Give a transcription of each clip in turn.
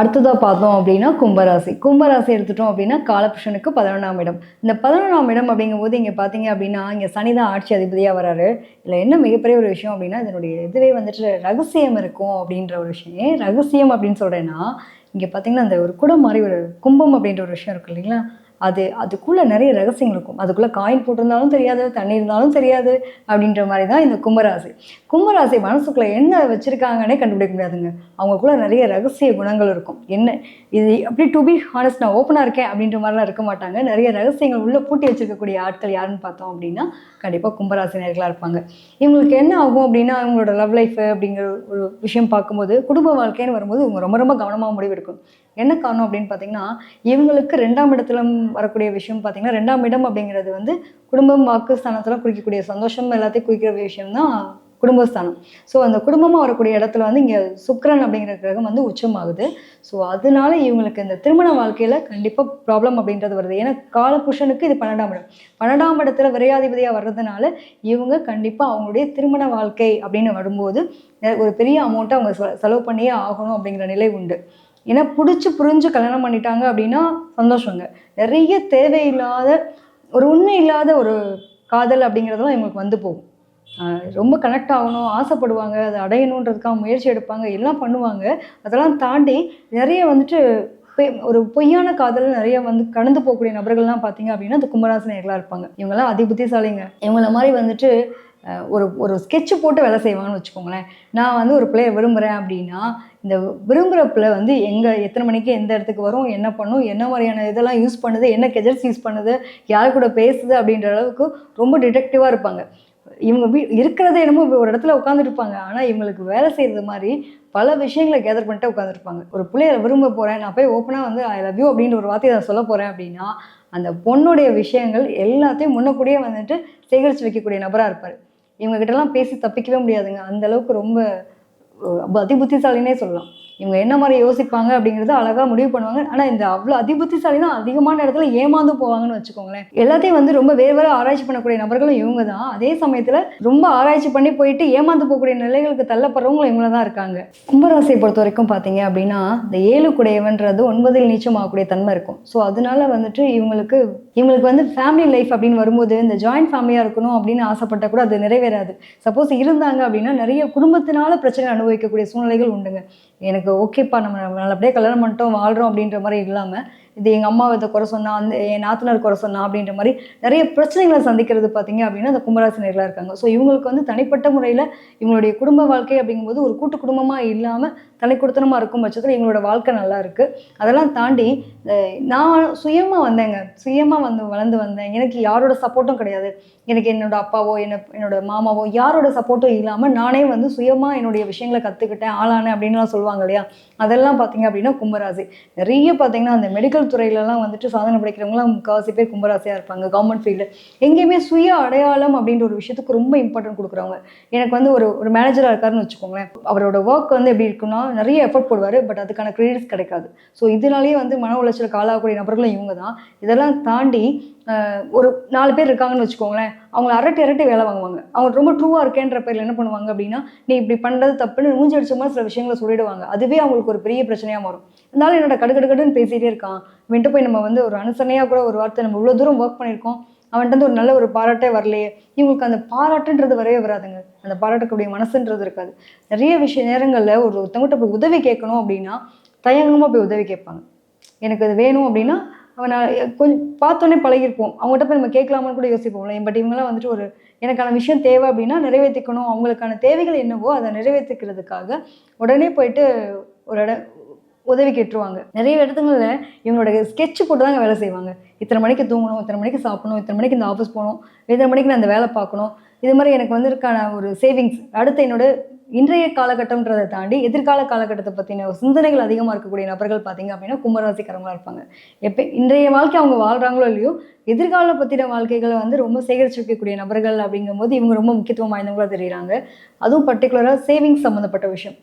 அடுத்ததாக பார்த்தோம் அப்படின்னா கும்பராசி. கும்பராசி எடுத்துட்டோம் அப்படின்னா காலபுருஷனுக்கு 11ஆம் இடம். இந்த 11ஆம் இடம் அப்படிங்கும்போது இங்கே பார்த்தீங்க அப்படின்னா இங்கே சனி தான் ஆட்சி அதிபதியாக வராரு. இதில் என்ன மிகப்பெரிய ஒரு விஷயம் அப்படின்னா இதனுடைய இதுவே வந்துட்டு ரகசியம் இருக்கும் அப்படின்ற ஒரு விஷயம். ஏன் ரகசியம் அப்படின்னு சொல்கிறேன்னா இங்கே பார்த்தீங்கன்னா அந்த ஒரு குடம் மாதிரி ஒரு கும்பம் அப்படின்ற ஒரு விஷயம் இருக்கு இல்லைங்களா, அதுக்குள்ளே நிறைய ரகசியங்கள் இருக்கும். அதுக்குள்ளே காயின் போட்டிருந்தாலும் தெரியாது, தண்ணி இருந்தாலும் தெரியாது அப்படின்ற மாதிரி தான் இந்த கும்பராசி. கும்பராசி மனசுக்குள்ளே என்ன வச்சுருக்காங்கன்னே கண்டுபிடிக்க முடியாதுங்க. அவங்களுக்குள்ளே நிறைய ரகசிய குணங்கள் இருக்கும். என்ன இது அப்படி டு பி ஹானஸ்ட் நான் ஓப்பனாக இருக்கேன் அப்படின்ற மாதிரிலாம் இருக்க மாட்டாங்க. நிறைய ரகசியங்கள் உள்ளே பூட்டி வச்சுருக்கக்கூடிய ஆட்கள் யாருன்னு பார்த்தோம் அப்படின்னா கண்டிப்பாக கும்பராசினியர்களாக இருப்பாங்க. இவங்களுக்கு என்ன ஆகும் அப்படின்னா அவங்களோட லவ் லைஃப் அப்படிங்கிற ஒரு விஷயம் பார்க்கும்போது குடும்ப வாழ்க்கைன்னு வரும்போது இவங்க ரொம்ப ரொம்ப கவனமாக முடிவெடுக்கும். என்ன காரணம் அப்படின்னு பார்த்தீங்கன்னா இவங்களுக்கு 2ஆம் இடத்துல வரக்கூடிய விஷயம் பார்த்தீங்கன்னா 2ஆம் இடம் அப்படிங்கிறது வந்து குடும்பம் வாக்கு ஸ்தானத்தில் குறிக்கக்கூடிய சந்தோஷம் எல்லாத்தையும் குறிக்கிற விஷயம் தான் குடும்பஸ்தானம். ஸோ அந்த குடும்பமாக வரக்கூடிய இடத்துல வந்து இங்கே சுக்கிரன் அப்படிங்கிற கிரகம் வந்து உச்சமாகுது. ஸோ அதனால இவங்களுக்கு இந்த திருமண வாழ்க்கையில் கண்டிப்பாக ப்ராப்ளம் அப்படின்றது வருது. ஏன்னா காலபுருஷனுக்கு இது 12ஆம் இடம். 12ஆம் இடத்துல விரையாதிபதியாக வர்றதுனால இவங்க கண்டிப்பாக அவங்களுடைய திருமண வாழ்க்கை அப்படின்னு வரும்போது ஒரு பெரிய அமௌண்ட்டை அவங்க செலவு பண்ணியே ஆகணும் அப்படிங்கிற நிலை உண்டு. ஏன்னா பிடிச்சி புரிஞ்சு கல்யாணம் பண்ணிட்டாங்க அப்படின்னா சந்தோஷங்க. நிறைய தேவையில்லாத ஒரு உண்மை இல்லாத ஒரு காதல் அப்படிங்கிறதெல்லாம் இவங்களுக்கு வந்து போகும். ரொம்ப கனெக்ட் ஆகணும் ஆசைப்படுவாங்க, அதை அடையணுன்றதுக்காக முயற்சி எடுப்பாங்க, எல்லாம் பண்ணுவாங்க. அதெல்லாம் தாண்டி நிறைய வந்துட்டு ஒரு பொய்யான காதல் நிறைய வந்து கடந்து போகக்கூடிய நபர்கள்லாம் பார்த்தீங்க அப்படின்னா அந்த கும்பராசினியர்களாக இருப்பாங்க. இவங்கெல்லாம் அதிபுத்திசாலிங்க. இவங்கள மாதிரி வந்துட்டு ஒரு ஸ்கெட்சு போட்டு வேலை செய்வாங்கன்னு வச்சுக்கோங்களேன். நான் வந்து ஒரு பிள்ளையை விரும்புகிறேன் அப்படின்னா இந்த விரும்புகிற பிள்ளை வந்து எத்தனை மணிக்கு எந்த இடத்துக்கு வரும், என்ன பண்ணும், என்ன மாதிரியான இதெல்லாம் யூஸ் பண்ணுது, என்ன கெஜெட்ஸ் யூஸ் பண்ணுது, யார் கூட பேசுது அப்படின்ற அளவுக்கு ரொம்ப டிடெக்டிவாக இருப்பாங்க. இவங்க இருக்கிறதே என்னமோ ஒரு இடத்துல உட்காந்துருப்பாங்க. ஆனால் இவங்களுக்கு வேலை செய்கிறது மாதிரி பல விஷயங்களை கேதர் பண்ணிட்டு உட்காந்துருப்பாங்க. ஒரு பிள்ளைய விரும்ப போகிறேன், நான் போய் ஓப்பனாக வந்து ஐ லவ் யூ அப்படின்ற ஒரு வார்த்தையை நான் சொல்ல போகிறேன் அப்படின்னா அந்த பொண்ணுடைய விஷயங்கள் எல்லாத்தையும் முன்னக்கூடியே வந்துட்டு சேகரித்து வைக்கக்கூடிய நபராக இருப்பார். இவங்ககிட்டலாம் பேசி தப்பிக்கவே முடியாதுங்க. அந்த அளவுக்கு ரொம்ப அதிபுத்திசாலினே சொல்லலாம். இவங்க என்ன மாதிரி யோசிப்பாங்க அப்படிங்கிறத அழகாக முடிவு பண்ணுவாங்க. ஆனால் இந்த அவ்வளோ அதிபுத்திசாலினா அதிகமான இடத்துல ஏமாந்து போவாங்கன்னு வச்சுக்கோங்களேன். எல்லாத்தையும் வந்து ரொம்ப வேறு ஆராய்ச்சி பண்ணக்கூடிய நபர்களும் இவங்க தான். அதே சமயத்தில் ரொம்ப ஆராய்ச்சி பண்ணி போயிட்டு ஏமாந்து போகக்கூடிய நிலைகளுக்கு தள்ளப்படுறவங்களும் இவங்க தான் இருக்காங்க. கும்பராசியை பொறுத்த வரைக்கும் பார்த்தீங்க அப்படின்னா இந்த 7 குடையவன்றது 9இல் நீச்சம் ஆகக்கூடிய தன்மை இருக்கும். ஸோ அதனால வந்துட்டு இவங்களுக்கு வந்து ஃபேமிலி லைஃப் அப்படின்னு வரும்போது இந்த ஜாயின்ட் ஃபேமிலியாக இருக்கணும் அப்படின்னு ஆசைப்பட்டால் கூட அது நிறைவேறாது. சப்போஸ் இருந்தாங்க அப்படின்னா நிறைய குடும்பத்தினால பிரச்சனை அனுபவிக்கக்கூடிய சூழ்நிலைகள் உண்டுங்க. எனக்கு ஓகேப்பா நம்ம நல்லபடியாக கல்யாணம் பண்ணிட்டோம் வாழ்கிறோம் அப்படின்ற மாதிரி இல்லாமல் இது எங்கள் அம்மா இதை குறை சொன்னா, அந்த என் நாத்தனார் குறை சொன்னா அப்படின்ற மாதிரி நிறைய பிரச்சனைகளை சந்திக்கிறது பார்த்தீங்க அப்படின்னா அந்த கும்பராசினியர்களாக இருக்காங்க. ஸோ இவங்களுக்கு வந்து தனிப்பட்ட முறையில் இவங்களுடைய குடும்ப வாழ்க்கை அப்படிங்கும்போது ஒரு கூட்டு குடும்பமாக இல்லாமல் தனிக்குடுத்தனமாக இருக்கும் பட்சத்தில் இவங்களோட வாழ்க்கை நல்லா இருக்குது. அதெல்லாம் தாண்டி நான் சுயமாக வந்தேங்க. சுயமாக வளர்ந்து வந்தேன். எனக்கு யாரோட சப்போர்ட்டும் கிடையாது. எனக்கு என்னோட அப்பாவோ என்னோட மாமாவோ யாரோட சப்போர்ட்டும் இல்லாமல் நானே வந்து சுயமாக என்னுடைய விஷயங்களை கற்றுக்கிட்டேன் ஆளானேன் அப்படின்லாம் சொல்லுவாங்க இல்லையா, அதெல்லாம் பார்த்தீங்க அப்படின்னா கும்பராசி. நிறைய பார்த்தீங்கன்னா அந்த மெடிக்கல் துறையிலலாம் வந்துட்டு சாதனை படைக்கிறவங்களாம் முக்கால்வாசி பேர் கும்பராசியாக இருப்பாங்க. கவர்மெண்ட் ஃபீல்டு எங்கேயுமே சுய அடையாளம் அப்படின்ற ஒரு விஷயத்துக்கு ரொம்ப இம்பார்ட்டன்ட் கொடுக்குறவங்க. எனக்கு வந்து ஒரு மேனேஜராக இருக்காருன்னு வச்சுக்கோங்களேன். அவரோட ஒர்க் வந்து எப்படி இருக்குன்னா நிறைய எஃபர்ட் போடுவார், பட் அதுக்கான கிரெடிட்ஸ் கிடைக்காது. ஸோ இதனாலேயே வந்து மன உளைச்சலுக்கு ஆளாகக்கூடிய நபர்களும் இவங்க தான். இதெல்லாம் தாண்டி ஒரு 4 பேர் இருக்காங்கன்னு வச்சுக்கோங்களேன், அவங்கள அரட்டி வேலை வாங்குவாங்க. அவங்க ரொம்ப ட்ரூவாக இருக்கேன்ற பேரில் என்ன பண்ணுவாங்க அப்படின்னா நீ இப்படி பண்ணுறது தப்புன்னு மூஞ்சி அடிச்ச மாதிரி சில விஷயங்களை சொல்லிடுவாங்க. அதுவே அவங்களுக்கு ஒரு பெரிய பிரச்சனையாக மாறும். அதனால என்னோட கடுன்னு பேசிகிட்டே இருக்கான், அவன்கிட்ட போய் நம்ம வந்து ஒரு அனுசரணையாக கூட ஒரு வார்த்தை நம்ம இவ்வளோ தூரம் ஒர்க் பண்ணியிருக்கோம், அவன்கிட்ட ஒரு நல்ல ஒரு பாராட்டே வரலையே. இவங்களுக்கு அந்த பாராட்டுன்றது வரவே வராதுங்க. அந்த பாராட்டக்கூடிய மனசுன்றது இருக்காது. நிறைய நேரங்களில் ஒருத்தவங்ககிட்ட போய் உதவி கேட்கணும் அப்படின்னா தயங்கமாக போய் உதவி கேட்பாங்க. எனக்கு அது வேணும் அப்படின்னா அவனை கொஞ்சம் பார்த்தோன்னே பழகிருப்போம். அவங்ககிட்ட போய் நம்ம கேட்கலாமான்னு கூட யோசிப்போம்ல. பட் இவங்கெல்லாம் வந்துட்டு எனக்கான விஷயம் தேவை அப்படின்னா நிறைவேற்றிக்கணும். அவங்களுக்கான தேவைகள் என்னவோ அதை நிறைவேற்றிக்கிறதுக்காக உடனே போயிட்டு ஒரு உதவி கேட்டுருவாங்க. நிறைய இடத்துங்களில் இவங்களோட ஸ்கெட்ச் போட்டு தாங்க வேலை செய்வாங்க. இத்தனை மணிக்கு தூங்கணும், இத்தனை மணிக்கு சாப்பிடணும், இத்தனை மணிக்கு இந்த ஆஃபீஸ் போகணும், இத்தனை மணிக்கு நான் இந்த வேலை பார்க்கணும். இது மாதிரி எனக்கு வந்திருக்கான ஒரு சேவிங்ஸ் அடுத்து என்னோட இன்றைய காலகட்டம்ன்றதை தாண்டி எதிர்கால காலகட்டத்தை பற்றின சிந்தனைகள் அதிகமாக இருக்கக்கூடிய நபர்கள் பார்த்தீங்க அப்படின்னா கும்பராசிக்காரங்களாக இருப்பாங்க. இன்றைய வாழ்க்கை அவங்க வாழ்கிறாங்களோ இல்லையோ எதிர்கால பற்றின வாழ்க்கைகளை வந்து ரொம்ப சேகரித்து வைக்கக்கூடிய நபர்கள் அப்படிங்கும்போது இவங்க ரொம்ப முக்கியத்துவம் வாய்ந்தவங்களாக தெரியுறாங்க. அதுவும் பர்டிகுலராக சேவிங்ஸ் சம்மந்தப்பட்ட விஷயம்,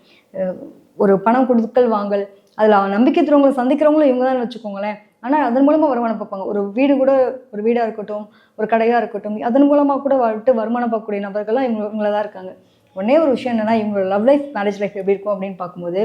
ஒரு பணம் கொடுக்கல் வாங்கல், அதில் நம்பிக்கை தருவங்களை சந்திக்கிறவங்களும் இவங்க தான் வச்சுக்கோங்களேன். ஆனால் அதன் மூலமாக வருமானம் பார்ப்பாங்க. ஒரு வீடாக இருக்கட்டும், ஒரு கடையாக இருக்கட்டும், அதன் மூலமாக கூட வருமானம் பார்க்கக்கூடிய நபர்கள்லாம் இவங்கள தான் இருக்காங்க. ஒன்றே ஒரு விஷயம் என்னென்னா இவங்களோட லவ் லைஃப் மேரேஜ் லைஃப் எப்படி இருக்கும் அப்படின்னு பார்க்கும்போது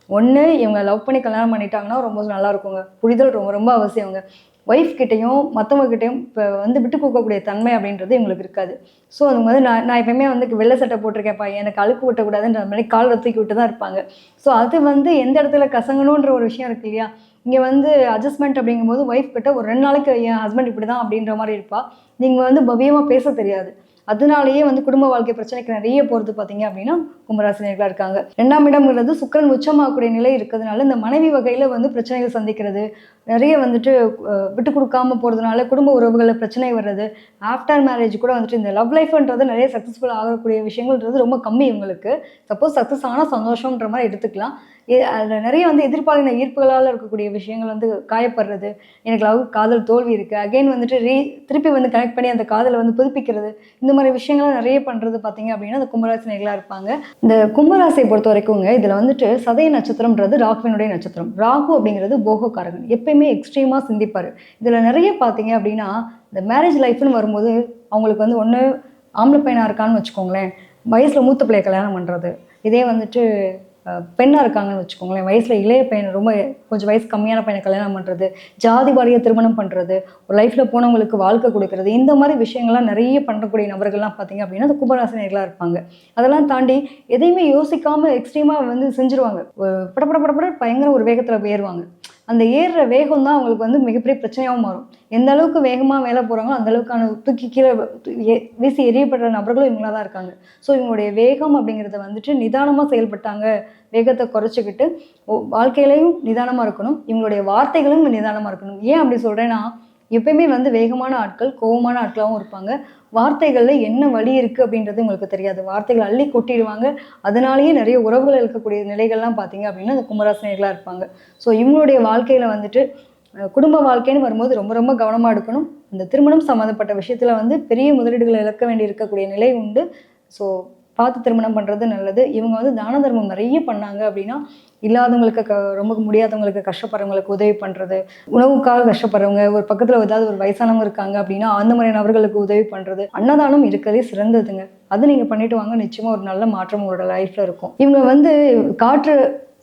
ஒன்று இவங்க லவ் பண்ணி கல்யாணம் பண்ணிட்டாங்கன்னா ரொம்ப நல்லா இருக்குங்க. புரிதல் ரொம்ப ரொம்ப அவசியங்க. ஒய்ஃப் கிட்டேயும் மற்றவங்ககிட்டையும் இப்போ வந்து விட்டு கொடுக்கக்கூடிய தன்மை அப்படின்றது இவங்களுக்கு இருக்காது. ஸோ அவங்க வந்து நான் எப்பயுமே வந்து வெள்ளை சட்டை போட்டிருக்கேன்ப்பா, எனக்கு அழுக்கு விட்டக்கூடாதுன்ற மாதிரி கால் தூக்கி விட்டு தான் இருப்பாங்க. ஸோ அது வந்து எந்த இடத்துல கசங்கணுன்ற ஒரு விஷயம் இருக்கு இல்லையா? இங்கே வந்து அட்ஜஸ்ட்மெண்ட் அப்படிங்கும்போது ஒய்ஃப் கிட்ட ஒரு 2 நாளைக்கு என் ஹஸ்பண்ட் இப்படி தான் அப்படின்ற மாதிரி இருப்பா. நீங்கள் வந்து பவ்யமாக பேச தெரியாது. அதனாலேயே வந்து குடும்ப வாழ்க்கை பிரச்சனைக்கு நிறைய போகிறது பார்த்தீங்க அப்படின்னா கும்பராசினியர்களாக இருக்காங்க. 2ஆம் இடம்ங்கிறது சுக்கிரன் உச்சமாகக்கூடிய நிலை இருக்கிறதுனால இந்த மனைவி வகையில் வந்து பிரச்சனைகள் சந்திக்கிறது, நிறைய வந்துட்டு விட்டு கொடுக்காம போகிறதுனால குடும்ப உறவுகளில் பிரச்சனை வர்றது, ஆஃப்டர் மேரேஜ் கூட வந்துட்டு இந்த லவ் லைஃப்ன்றது நிறைய சக்ஸஸ்ஃபுல் ஆகக்கூடிய விஷயங்கள்ன்றது ரொம்ப கம்மி இவங்களுக்கு. சப்போஸ் சக்ஸஸ் ஆனால் சந்தோஷம்ன்ற மாதிரி எடுத்துக்கலாம். அதில் நிறைய வந்து எதிர்பாலின ஈர்ப்புகளால் இருக்கக்கூடிய விஷயங்கள் வந்து காயப்படுறது, எனக்கு லவ் காதல் தோல்வி இருக்குது, அகைன் வந்துட்டு திருப்பி வந்து கனெக்ட் பண்ணி அந்த காதலை வந்து புதுப்பிக்கிறது, இந்த மாதிரி விஷயங்கள்லாம் நிறைய பண்ணுறது பார்த்தீங்க அப்படின்னா அந்த கும்பராசினியர்களாக இருப்பாங்க. இந்த கும்பராசியை பொறுத்த வரைக்குங்க இதில் வந்துட்டு சதய நட்சத்திரம்ன்றது ராகுவினுடைய நட்சத்திரம். ராகு அப்படிங்கிறது போகக்காரகன், எப்பயுமே எக்ஸ்ட்ரீமாக சிந்திப்பார். இதில் நிறைய பார்த்தீங்க அப்படின்னா இந்த மேரேஜ் லைஃப்னு வரும்போது அவங்களுக்கு வந்து ஒன்று ஆம்பளை பையனாக இருக்கான்னு வச்சுக்கோங்களேன், வயசில் மூத்த பிள்ளைய கல்யாணம் பண்ணுறது, இதே வந்துட்டு பெண்ணாக இருக்காங்கன்னு வச்சுக்கோங்களேன், வயசில் இளைய பையனை ரொம்ப கொஞ்சம் வயசு கம்மியான பையனை கல்யாணம் பண்ணுறது, ஜாதி வாரியாக திருமணம் பண்ணுறது, ஒரு லைஃப்பில் போனவங்களுக்கு வாழ்க்கை கொடுக்கறது, இந்த மாதிரி விஷயங்கள்லாம் நிறைய பண்ணக்கூடிய நபர்கள்லாம் பார்த்தீங்க அப்படின்னா அந்த கும்பராசினியர்களாக இருப்பாங்க. அதெல்லாம் தாண்டி எதையுமே யோசிக்காமல் எக்ஸ்ட்ரீமாக வந்து செஞ்சுருவாங்க. படப்பட பயங்கர ஒரு வேகத்தில் ஏறுவாங்க. அந்த ஏறுற வேகம் தான் அவங்களுக்கு வந்து மிகப்பெரிய பிரச்சனையாகவும் மாறும். எந்த அளவுக்கு வேகமாக மேலே போகிறாங்களோ அந்த அளவுக்கான தூக்கி கீழே வீசி எரியப்படுற நபர்களும் இவங்களாக தான் இருக்காங்க. ஸோ இவங்களுடைய வேகம் அப்படிங்கிறத வந்துட்டு நிதானமாக செயல்பட்டாங்க, வேகத்தை குறைச்சிக்கிட்டு வாழ்க்கையிலையும் நிதானமாக இருக்கணும், இவங்களுடைய வார்த்தைகளும் நிதானமாக இருக்கணும். ஏன் அப்படி சொல்கிறேன்னா, எப்பயுமே வந்து வேகமான ஆட்கள் கோபமான ஆட்களாகவும் இருப்பாங்க. வார்த்தைகளில் என்ன வழி இருக்குது அப்படின்றது உங்களுக்கு தெரியாது. வார்த்தைகள் அள்ளி கொட்டிடுவாங்க. அதனாலேயே நிறைய உறவுகள் இருக்கக்கூடிய நிலைகள்லாம் பார்த்தீங்க அப்படின்னா அந்த கும்பராசினியர்களாக இருப்பாங்க. ஸோ இவங்களுடைய வாழ்க்கையில் வந்துட்டு குடும்ப வாழ்க்கைன்னு வரும்போது ரொம்ப ரொம்ப கவனமாக எடுக்கணும். இந்த திருமணம் சம்மந்தப்பட்ட விஷயத்தில் வந்து பெரிய முதலீடுகளை இழக்க வேண்டி இருக்கக்கூடிய நிலை உண்டு. ஸோ பார்த்து திருமணம் பண்ணுறது நல்லது. இவங்க வந்து தான தர்மம் நிறைய பண்ணாங்க அப்படின்னா இல்லாதவங்களுக்கு ரொம்ப முடியாதவங்களுக்கு கஷ்டப்படுறவங்களுக்கு உதவி பண்ணுறது, உணவுக்காக கஷ்டப்படுறவங்க, ஒரு பக்கத்தில் ஏதாவது ஒரு வயசானவங்க இருக்காங்க அப்படின்னா அந்த மாதிரி நபர்களுக்கு உதவி பண்ணுறது, அன்னதானம் இருக்கிறதே சிறந்ததுங்க. அது நீங்கள் பண்ணிட்டு வாங்க, நிச்சயமாக ஒரு நல்ல மாற்றம் உங்களோட லைஃப்பில் இருக்கும். இவங்க வந்து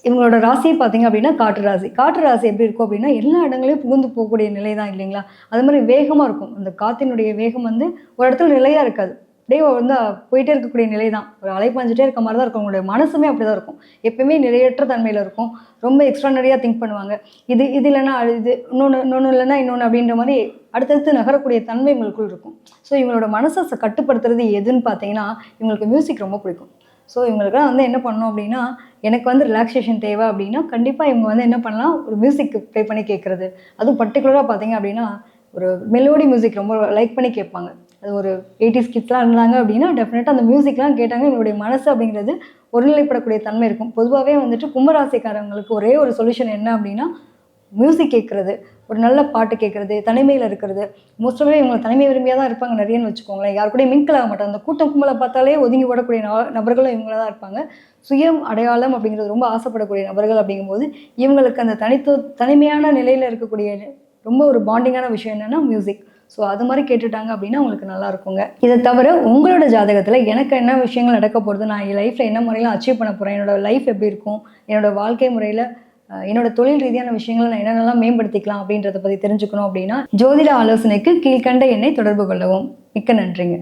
இவங்களோட ராசியை பார்த்தீங்க அப்படின்னா காற்று ராசி. காற்று ராசி எப்படி இருக்கும் அப்படின்னா எல்லா இடங்களையும் புகுந்து போகக்கூடிய நிலை தான் இல்லைங்களா? அது மாதிரி வேகமாக இருக்கும். அந்த காற்றினுடைய வேகம் வந்து ஒரு இடத்துல நிலையாக இருக்காது, அப்படியே வந்து போயிட்டே இருக்கக்கூடிய நிலை தான். ஒரு அலை பாஞ்சிட்டே இருக்க மாதிரி தான் இருக்கும். உங்களுடைய மனசுமே அப்படி தான் இருக்கும். எப்பயுமே நிலையற்ற தன்மையில் இருக்கும். ரொம்ப எக்ஸ்ட்ரானரியாக திங்க் பண்ணுவாங்க. இது இல்லைன்னா இது இன்னொன்று இல்லைன்னா இன்னொன்று அப்படின்ற மாதிரி அடுத்தடுத்து நகரக்கூடிய தன்மை இவங்களுக்குள் இருக்கும். ஸோ இவங்களோட மனசை கட்டுப்படுத்துறது எதுன்னு பார்த்தீங்கன்னா இவங்களுக்கு மியூசிக் ரொம்ப பிடிக்கும். ஸோ இவங்களுக்குலாம் வந்து என்ன பண்ணணும் அப்படின்னா, எனக்கு வந்து ரிலாக்ஸேஷன் தேவை அப்படின்னா கண்டிப்பாக இவங்க வந்து என்ன பண்ணலாம், ஒரு மியூசிக் ப்ளே பண்ணி கேட்குறது. அதுவும் பர்டிகுலராக பார்த்தீங்க அப்படின்னா ஒரு மெலோடி மியூசிக் ரொம்ப லைக் பண்ணி கேட்பாங்க. அது ஒரு 80s கிட்ஸ்லாம் இருந்தாங்க அப்படின்னா டெஃபினட்டாக அந்த மியூசிக்லாம் கேட்டாங்க இவங்களுடைய மனசு அப்படிங்கிறது ஒருநிலைப்படக்கூடிய தன்மை இருக்கும். பொதுவாகவே வந்துட்டு கும்பராசிக்காரங்களுக்கு ஒரே ஒரு சொல்யூஷன் என்ன அப்படின்னா மியூசிக் கேட்குறது, ஒரு நல்ல பாட்டு கேட்குறது, தனிமையில் இருக்கிறது. மோஸ்ட்டாகவே இவங்க தனிமை விரும்பியாக தான் இருப்பாங்க நிறையன்னு வச்சுக்கோங்களேன். யாரு கூட மிங்கிள் ஆக மாட்டாங்க. அந்த கூட்டம் கும்பலை பார்த்தாலே ஒதுங்கி ஓடக்கூடிய நபர்களும் இவங்களாக தான் இருப்பாங்க. சுயம் அடையாளம் அப்படிங்கிறது ரொம்ப ஆசைப்படக்கூடிய நபர்கள் அப்படிங்கும்போது இவங்களுக்கு அந்த தனிமையான நிலையில் இருக்கக்கூடிய ரொம்ப ஒரு பாண்டிங்கான விஷயம் என்னென்னா மியூசிக். ஸோ அது மாதிரி கேட்டுட்டாங்க அப்படின்னா உங்களுக்கு நல்லா இருக்குங்க. இதை தவிர உங்களோட ஜாதகத்தில் எனக்கு என்ன விஷயங்கள் நடக்க போகிறது, நான் என் லைஃப்பில் என்ன முறையில் அச்சீவ் பண்ண போகிறேன், என்னோடய லைஃப் எப்படி இருக்கும், என்னோடய வாழ்க்கை முறையில் என்னோட தொழில் ரீதியான விஷயங்களை நான் என்னென்னலாம் மேம்படுத்திக்கலாம் அப்படின்றத பற்றி தெரிஞ்சுக்கணும் அப்படின்னா ஜோதிட ஆலோசனைக்கு கீழ்கண்ட எண்ணை தொடர்பு கொள்ளவும். மிக்க நன்றிங்க.